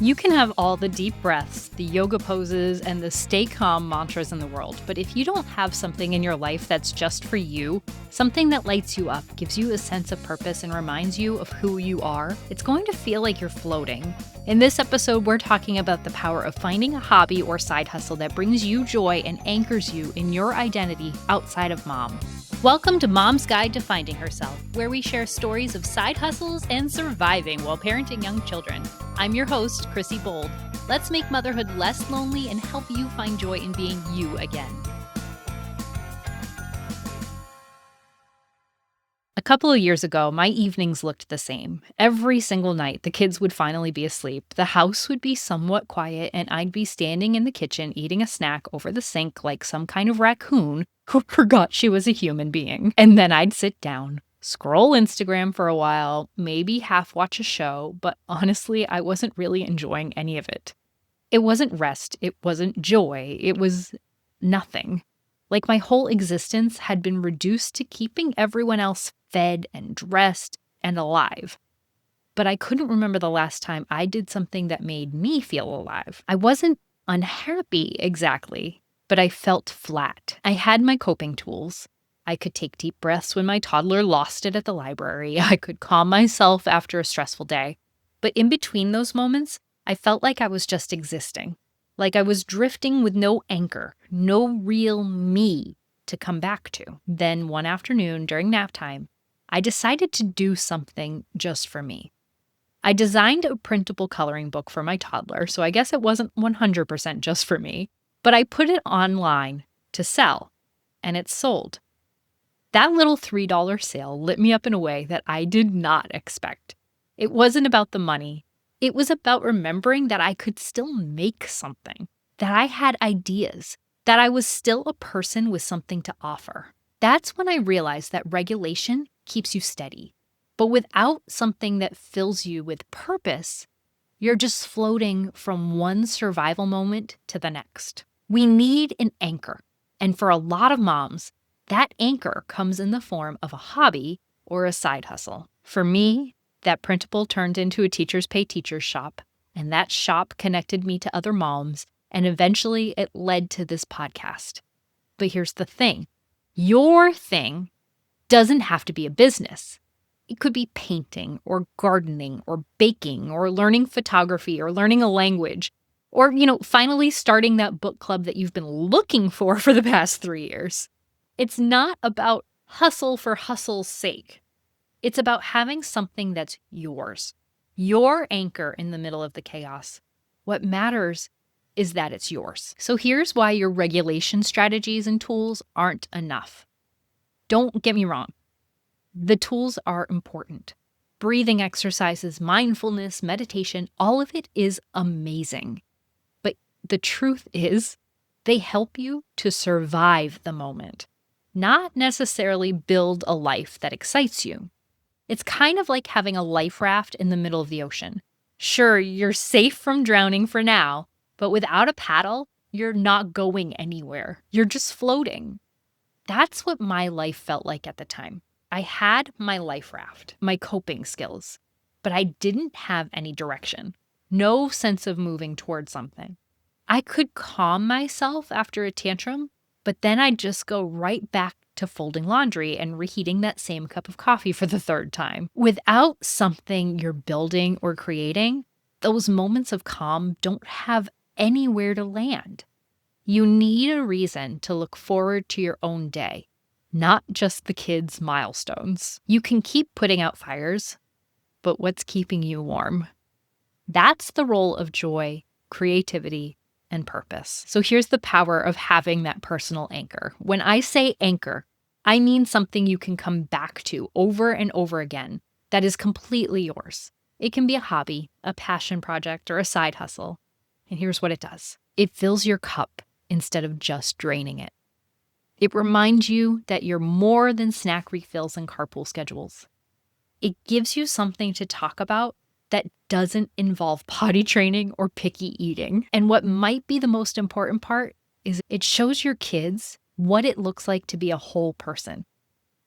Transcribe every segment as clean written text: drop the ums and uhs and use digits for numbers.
You can have all the deep breaths, the yoga poses, and the stay calm mantras in the world, but if you don't have something in your life that's just for you, something that lights you up, gives you a sense of purpose, and reminds you of who you are, it's going to feel like you're floating. In this episode, we're talking about the power of finding a hobby or side hustle that brings you joy and anchors you in your identity outside of mom. Welcome to Mom's Guide to Finding Herself, where we share stories of side hustles and surviving while parenting young children. I'm your host, Chrissy Bold. Let's make motherhood less lonely and help you find joy in being you again. A couple of years ago, my evenings looked the same. Every single night, the kids would finally be asleep, the house would be somewhat quiet, and I'd be standing in the kitchen eating a snack over the sink like some kind of raccoon who forgot she was a human being. And then I'd sit down, scroll Instagram for a while, maybe half watch a show, but honestly, I wasn't really enjoying any of it. It wasn't rest, it wasn't joy, it was nothing. Like my whole existence had been reduced to keeping everyone else fed and dressed and alive. But I couldn't remember the last time I did something that made me feel alive. I wasn't unhappy exactly, but I felt flat. I had my coping tools. I could take deep breaths when my toddler lost it at the library. I could calm myself after a stressful day. But in between those moments, I felt like I was just existing. Like I was drifting with no anchor, no real me to come back to. Then one afternoon during nap time, I decided to do something just for me. I designed a printable coloring book for my toddler, so I guess it wasn't 100% just for me, but I put it online to sell, and it sold. That little $3 sale lit me up in a way that I did not expect. It wasn't about the money. It was about remembering that I could still make something, that I had ideas, that I was still a person with something to offer. That's when I realized that regulation keeps you steady. But without something that fills you with purpose, you're just floating from one survival moment to the next. We need an anchor. And for a lot of moms, that anchor comes in the form of a hobby or a side hustle. For me, that printable turned into a Teachers Pay Teachers shop, and that shop connected me to other moms, and eventually it led to this podcast. But here's the thing. Your thing doesn't have to be a business. It could be painting or gardening or baking or learning photography or learning a language or, finally starting that book club that you've been looking for the past 3 years. It's not about hustle for hustle's sake. It's about having something that's yours, your anchor in the middle of the chaos. What matters is that it's yours. So here's why your regulation strategies and tools aren't enough. Don't get me wrong. The tools are important. Breathing exercises, mindfulness, meditation, all of it is amazing. But the truth is, they help you to survive the moment, not necessarily build a life that excites you. It's kind of like having a life raft in the middle of the ocean. Sure, you're safe from drowning for now, but without a paddle, you're not going anywhere. You're just floating. That's what my life felt like at the time. I had my life raft, my coping skills, but I didn't have any direction, no sense of moving towards something. I could calm myself after a tantrum, but then I'd just go right back to folding laundry and reheating that same cup of coffee for the third time. Without something you're building or creating, those moments of calm don't have anywhere to land. You need a reason to look forward to your own day, not just the kids' milestones. You can keep putting out fires, but what's keeping you warm? That's the role of joy, creativity, and purpose. So here's the power of having that personal anchor. When I say anchor, I mean something you can come back to over and over again that is completely yours. It can be a hobby, a passion project, or a side hustle. And here's what it does. It fills your cup instead of just draining it. It reminds you that you're more than snack refills and carpool schedules. It gives you something to talk about that doesn't involve potty training or picky eating. And what might be the most important part is it shows your kids what it looks like to be a whole person.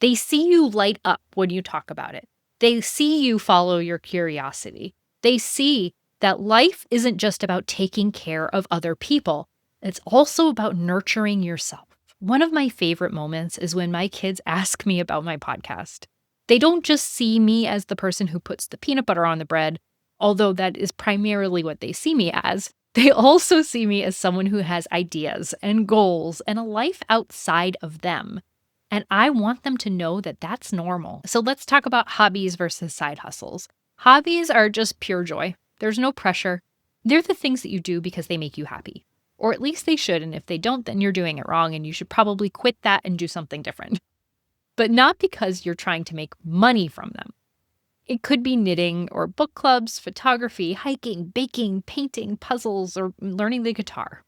They see you light up when you talk about it. They see you follow your curiosity. They see that life isn't just about taking care of other people, it's also about nurturing yourself. One of my favorite moments is when my kids ask me about my podcast. They don't just see me as the person who puts the peanut butter on the bread, although that is primarily what they see me as. They also see me as someone who has ideas and goals and a life outside of them. And I want them to know that that's normal. So let's talk about hobbies versus side hustles. Hobbies are just pure joy. There's no pressure. They're the things that you do because they make you happy. Or at least they should, and if they don't, then you're doing it wrong and you should probably quit that and do something different. But not because you're trying to make money from them. It could be knitting or book clubs, photography, hiking, baking, painting, puzzles, or learning the guitar.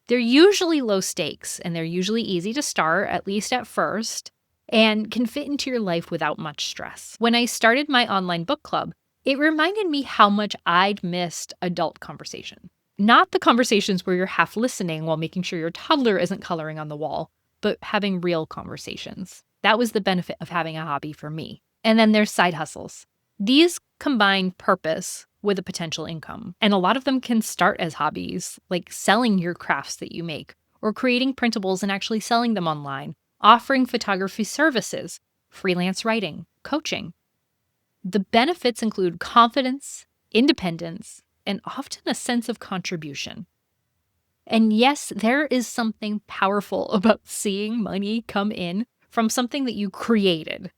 They're usually low stakes and they're usually easy to start, at least at first, and can fit into your life without much stress. When I started my online book club, it reminded me how much I'd missed adult conversation. Not the conversations where you're half listening while making sure your toddler isn't coloring on the wall, but having real conversations. That was the benefit of having a hobby for me. And then there's side hustles. These combine purpose with a potential income, and a lot of them can start as hobbies, like selling your crafts that you make, or creating printables and actually selling them online, offering photography services, freelance writing, coaching. The benefits include confidence, independence, and often a sense of contribution. And yes, there is something powerful about seeing money come in from something that you created.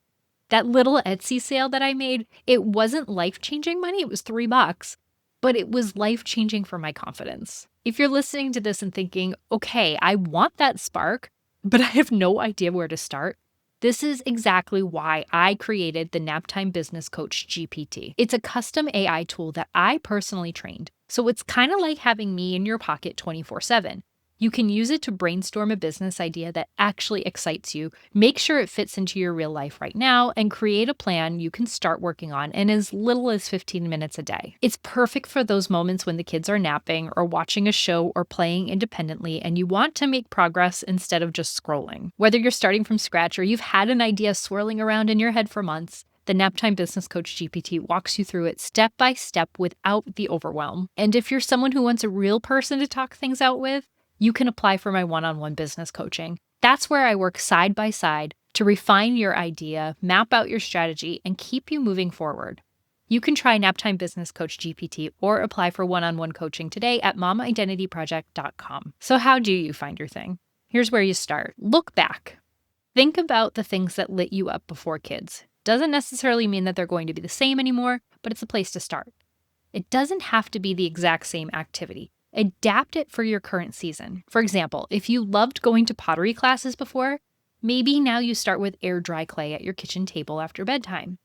That little Etsy sale that I made, it wasn't life-changing money, it was $3, but it was life-changing for my confidence. If you're listening to this and thinking, okay, I want that spark, but I have no idea where to start, this is exactly why I created the Naptime Business Coach GPT. It's a custom AI tool that I personally trained, so it's kind of like having me in your pocket 24/7. You can use it to brainstorm a business idea that actually excites you, make sure it fits into your real life right now, and create a plan you can start working on in as little as 15 minutes a day. It's perfect for those moments when the kids are napping or watching a show or playing independently and you want to make progress instead of just scrolling. Whether you're starting from scratch or you've had an idea swirling around in your head for months, the Naptime Business Coach GPT walks you through it step by step without the overwhelm. And if you're someone who wants a real person to talk things out with, you can apply for my one-on-one business coaching. That's where I work side by side to refine your idea, map out your strategy, and keep you moving forward. You can try Naptime Business Coach GPT or apply for one-on-one coaching today at mamaidentityproject.com. So how do you find your thing? Here's where you start. Look back. Think about the things that lit you up before kids. Doesn't necessarily mean that they're going to be the same anymore, but it's a place to start. It doesn't have to be the exact same activity. Adapt it for your current season. For example, if you loved going to pottery classes before, maybe now you start with air dry clay at your kitchen table after bedtime.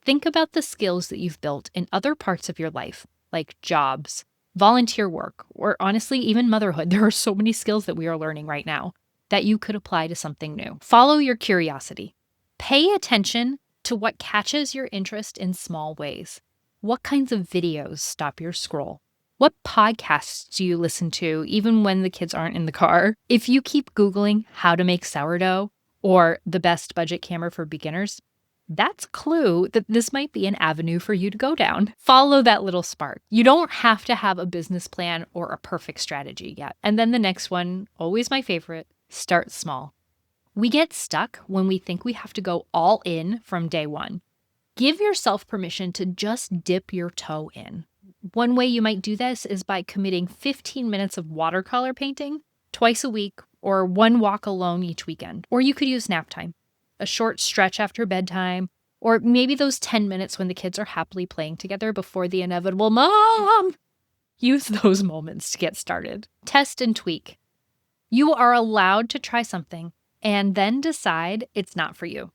Think about the skills that you've built in other parts of your life, like jobs, volunteer work, or honestly, even motherhood. There are so many skills that we are learning right now that you could apply to something new. Follow your curiosity. Pay attention to what catches your interest in small ways. What kinds of videos stop your scroll? What podcasts do you listen to even when the kids aren't in the car? If you keep Googling how to make sourdough or the best budget camera for beginners, that's a clue that this might be an avenue for you to go down. Follow that little spark. You don't have to have a business plan or a perfect strategy yet. And then the next one, always my favorite, start small. We get stuck when we think we have to go all in from day one. Give yourself permission to just dip your toe in. One way you might do this is by committing 15 minutes of watercolor painting twice a week or one walk alone each weekend. Or you could use nap time, a short stretch after bedtime, or maybe those 10 minutes when the kids are happily playing together before the inevitable "Mom!" Use those moments to get started. Test and tweak. You are allowed to try something and then decide it's not for you.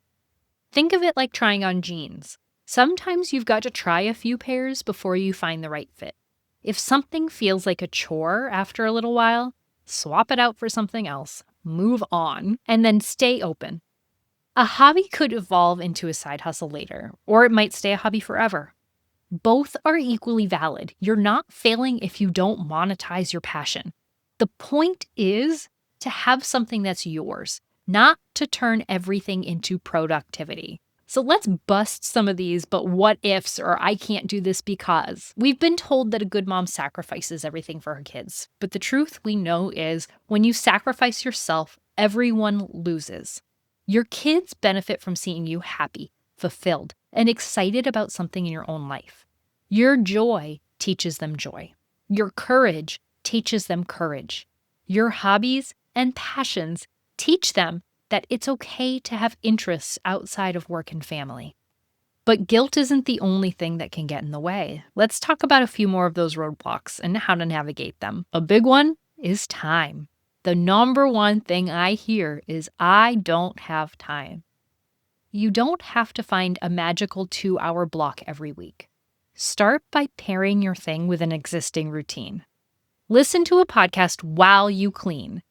Think of it like trying on jeans. Sometimes you've got to try a few pairs before you find the right fit. If something feels like a chore after a little while, swap it out for something else, move on, and then stay open. A hobby could evolve into a side hustle later, or it might stay a hobby forever. Both are equally valid. You're not failing if you don't monetize your passion. The point is to have something that's yours, not to turn everything into productivity. So let's bust some of these but what ifs or I can't do this because. We've been told that a good mom sacrifices everything for her kids. But the truth we know is when you sacrifice yourself, everyone loses. Your kids benefit from seeing you happy, fulfilled, and excited about something in your own life. Your joy teaches them joy. Your courage teaches them courage. Your hobbies and passions teach them that it's okay to have interests outside of work and family. But guilt isn't the only thing that can get in the way. Let's talk about a few more of those roadblocks and how to navigate them. A big one is time. The number one thing I hear is, I don't have time. You don't have to find a magical 2-hour block every week. Start by pairing your thing with an existing routine. Listen to a podcast while you clean.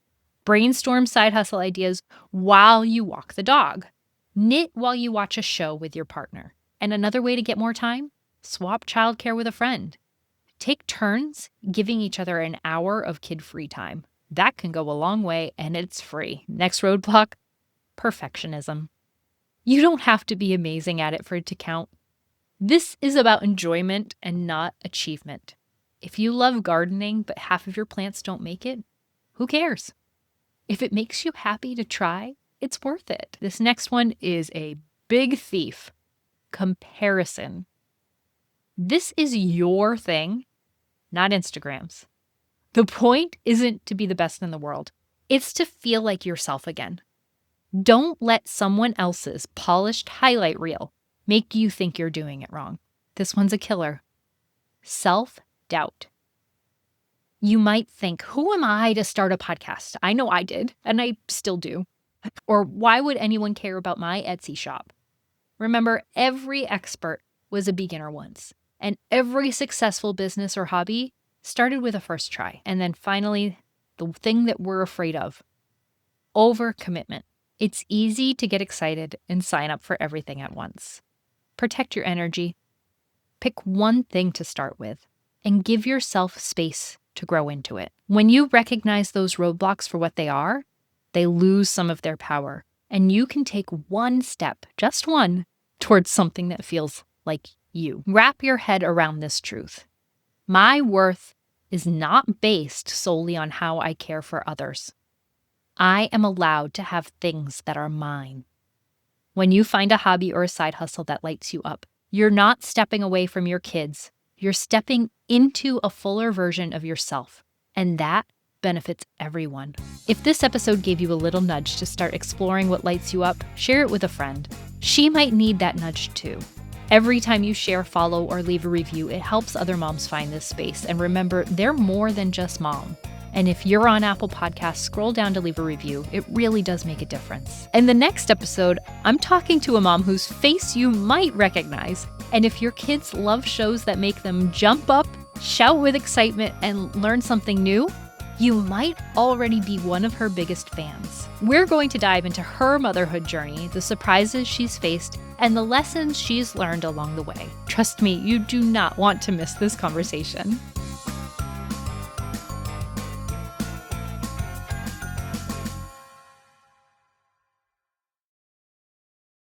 Brainstorm side hustle ideas while you walk the dog. Knit while you watch a show with your partner. And another way to get more time? Swap childcare with a friend. Take turns giving each other an hour of kid-free time. That can go a long way and it's free. Next roadblock, perfectionism. You don't have to be amazing at it for it to count. This is about enjoyment and not achievement. If you love gardening but half of your plants don't make it, who cares? If it makes you happy to try, it's worth it. This next one is a big thief. Comparison. This is your thing, not Instagram's. The point isn't to be the best in the world. It's to feel like yourself again. Don't let someone else's polished highlight reel make you think you're doing it wrong. This one's a killer. Self-doubt. You might think, who am I to start a podcast? I know I did, and I still do. Or why would anyone care about my Etsy shop? Remember, every expert was a beginner once, and every successful business or hobby started with a first try. And then finally, the thing that we're afraid of, overcommitment. It's easy to get excited and sign up for everything at once. Protect your energy. Pick one thing to start with and give yourself space to grow into it. When you recognize those roadblocks for what they are, they lose some of their power, and you can take one step, just one, towards something that feels like you. Wrap your head around this truth. My worth is not based solely on how I care for others. I am allowed to have things that are mine. When you find a hobby or a side hustle that lights you up, you're not stepping away from your kids. You're stepping into a fuller version of yourself, and that benefits everyone. If this episode gave you a little nudge to start exploring what lights you up, share it with a friend. She might need that nudge too. Every time you share, follow, or leave a review, it helps other moms find this space. And remember, they're more than just mom. And if you're on Apple Podcasts, scroll down to leave a review. It really does make a difference. In the next episode, I'm talking to a mom whose face you might recognize. And if your kids love shows that make them jump up, shout with excitement, and learn something new, you might already be one of her biggest fans. We're going to dive into her motherhood journey, the surprises she's faced, and the lessons she's learned along the way. Trust me, you do not want to miss this conversation.